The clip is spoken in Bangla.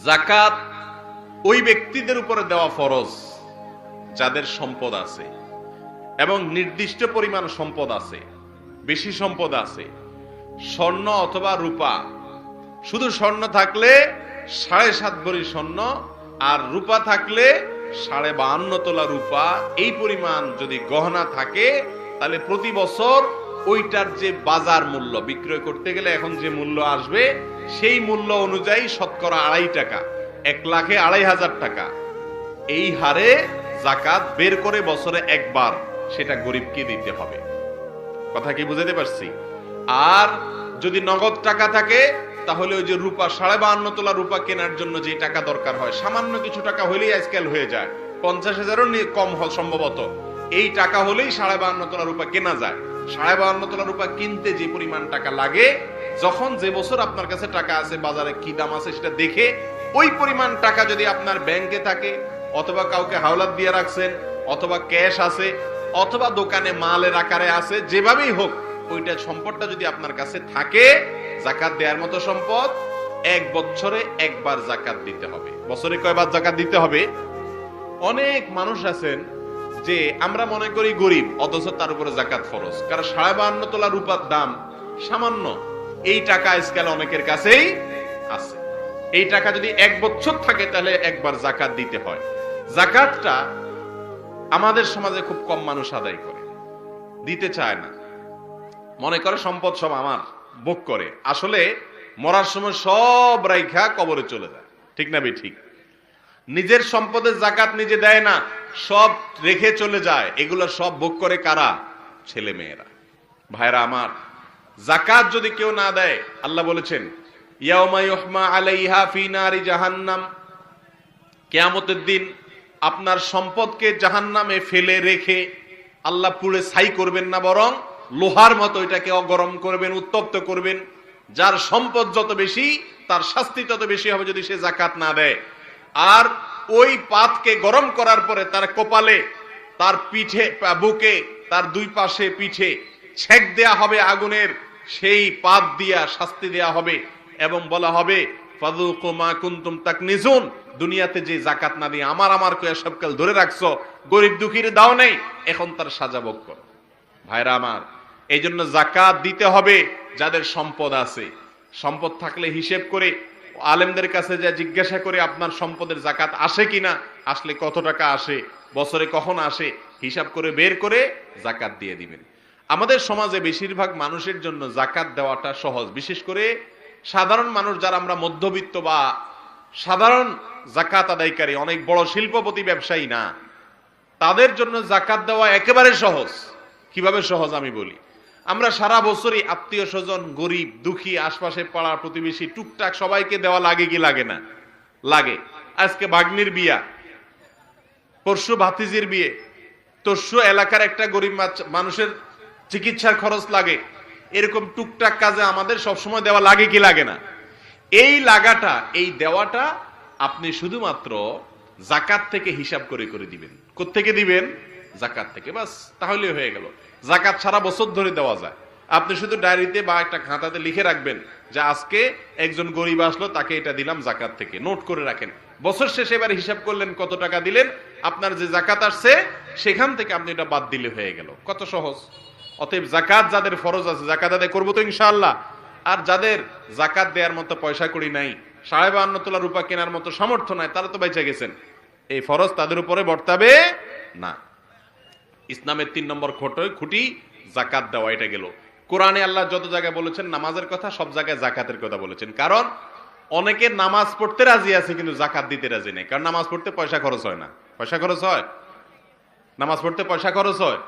যাকাত ওই ব্যক্তিদের উপরে দেওয়া ফরজ যাদের সম্পদ আছে এবং নির্দিষ্ট পরিমাণ সম্পদ আছে, বেশি সম্পদ আছে। স্বর্ণ অথবা রূপা, শুধু স্বর্ণ থাকলে 7.5 ভরি স্বর্ণ আর রূপা থাকলে 52.5 তোলা রূপা, এই পরিমাণ যদি গহনা থাকে তাহলে প্রতি বছর ওইটার যে বাজার মূল্য বিক্রয় করতে গেলে এখন যে মূল্য আসবে সেই মূল্য অনুযায়ী শতকরা 2.5 টাকা, 1,02,500 টাকা, এই হারে যাকাত বের করে বছরে একবার সেটা গরিবকে দিতে হবে। কথা কি বুঝাতে পারছি? আর যদি নগদ টাকা থাকে তাহলে ওই যে রূপা 52.5 তোলা রূপা কেনার জন্য যে টাকা দরকার হয়, সামান্য কিছু টাকা হলেই আজকাল হয়ে যায়, 50,000-ও কম সম্ভবত, এই টাকা হলেই 52.5 তোলা রূপা কেনা যায়। 52.5 তোলা রূপা কিনতে যে পরিমাণ টাকা লাগে, যখন যে বছর আপনার কাছে টাকা আছে বাজারে কি দাম আছে সেটা দেখে ওই পরিমাণ টাকা যদি আপনার ব্যাংকে থাকে অথবা কাউকে হাওলাত দিয়ে রাখছেন অথবা ক্যাশ আছে অথবা দোকানে মালের আকারে আছে, যেভাবেই হোক ওইটা সম্পদটা যদি আপনার কাছে থাকে, যাকাত দেওয়ার মতো সম্পদ, 1 বছরে একবার যাকাত দিতে হবে। বছরে কয়বার যাকাত দিতে হবে? অনেক মানুষ আছেন যে আমরা মনে করি গরিব, অথচ তার উপরে যাকাত ফরজ, কারণ 52.5 তোলা রূপার দাম সামান্য, এই টাকা আজকাল অনেকের কাছেই আছে। এই টাকা যদি 1 বছর থাকে তাহলে একবার যাকাত দিতে হয়। যাকাতটা আমাদের সমাজে খুব কম মানুষ আদায় করে, দিতে চায় না, মনে করে সম্পদ সব আমার, ভোগ করে। আসলে মরার সময় সব রাইখা কবরে চলে যায়, ঠিক না বে ঠিক? নিজের সম্পদের যাকাত নিজে দেয় না, সব রেখে চলে যায়। এগুলো সব ভোগ করে কারা? ছেলে মেয়েরা। ভাইরা আমার, যাকাত যদি কেউ না দেয়, আল্লাহ বলেছেন ইয়াউমা ইউহমা আলাইহা ফি নারি জাহান্নাম, কিয়ামতের দিন আপনার সম্পদকে জাহান্নামে ফেলে রেখে আল্লাহ পুড়ে ছাই করবেন না, বরং লোহার মতো এটাকে গরম করবেন, উত্তপ্ত করবেন। যার সম্পদ যত বেশি তার শাস্তি তত বেশি হবে যদি সে যাকাত না দেয়। আর ওই পাতকে গরম করার পরে তার কপালে, তার পিঠে, বুকে, তার দুই পাশে পিঠে ছেক দেয়া হবে আগুনের, সেই পাত দিয়া শাস্তি দেয়া হবে এবং বলা হবে ফাযুকু মা কুনতুম তাকনিজুন, দুনিয়াতে যে যাকাত না দিয়ে আমার কয়ে সবকাল ধরে রাখছো, গরিব দুঃখীর দাও নেই, এখন তার সাজা ভোগ করো। ভাইরা আমার, এই জন্য যাকাত দিতে হবে যাদের সম্পদ আছে। সম্পদ থাকলে হিসেব করে আলেমদের কাছে যা জিজ্ঞাসা করে আপনার সম্পদের যাকাত আসে কিনা, আসলে কত টাকা আসে, বছরে কখন আসে, হিসাব করে বের করে যাকাত দিয়ে দিবেন। আমাদের সমাজে বেশিরভাগ মানুষের জন্য যাকাত দেওয়াটা সহজ, বিশেষ করে সাধারণ মানুষ যারা আমরা মধ্যবিত্ত বা সাধারণ যাকাত আদায়কারী, অনেক বড় শিল্পপতি ব্যবসায়ী না, তাদের জন্য যাকাত দেওয়া একেবারে সহজ। কিভাবে সহজ আমি বলি। আমরা সারা বছরই আত্মীয় স্বজন, গরিব দুঃখী, আশপাশে পাড়া প্রতিবেশী, টুকটাক সবাইকে দেওয়া লাগে কি লাগে না? লাগে। আজকে ভাগ্নির বিয়া, পরশু ভাতিজির বিয়ে, তরশু এলাকার একটা গরিব মানুষের চিকিৎসার খরচ লাগে। এরকম টুকটাক কাজে আমাদের সবসময় দেওয়া লাগে কি লাগে না? এই লাগাটা, এই দেওয়াটা আপনি শুধুমাত্র যাকাত থেকে হিসাব করে করে দিবেন। কোত্থেকে দিবেন? যাকাত থেকে, বাস, তাহলে হয়ে গেল। যাকাত সারা বছর ধরে দেওয়া যায়। আপনি শুধু ডায়েরিতে বা একটা খাতাতে লিখে রাখবেন যে আজকে একজন গরিব আসলো, তাকে এটা দিলাম যাকাত থেকে, নোট করে রাখেন। বছর শেষে এবার হিসাব করলেন কত টাকা দিলেন, আপনার যে যাকাত আসছে সেখান থেকে আপনি এটা বাদ দিলে হয়ে গেল। কত সহজ। অতএব যাকাত যাদের ফরজ আছে, যাকাত আদায় করবো তো ইনশাআল্লাহ। আর যাদের যাকাত দেওয়ার মতো পয়সা কড়ি নাই, 52.5 তোলা রূপা কেনার মতো সামর্থ্য নাই, তারা তো বেঁচে গেছেন, এই ফরজ তাদের উপরে বর্তাবে না। ইসলামের 3 নম্বর খুঁটি যাকাত দেওয়া, এটা গেল। কোরআনে আল্লাহ যত জায়গায় বলেছেন নামাজের কথা, সব জায়গায় যাকাতের কথা বলেছেন। কারণ অনেকে নামাজ পড়তে রাজি আছে কিন্তু যাকাত দিতে রাজি নেই, কারণ নামাজ পড়তে পয়সা খরচ হয় না। পয়সা খরচ হয়? নামাজ পড়তে পয়সা খরচ হয়?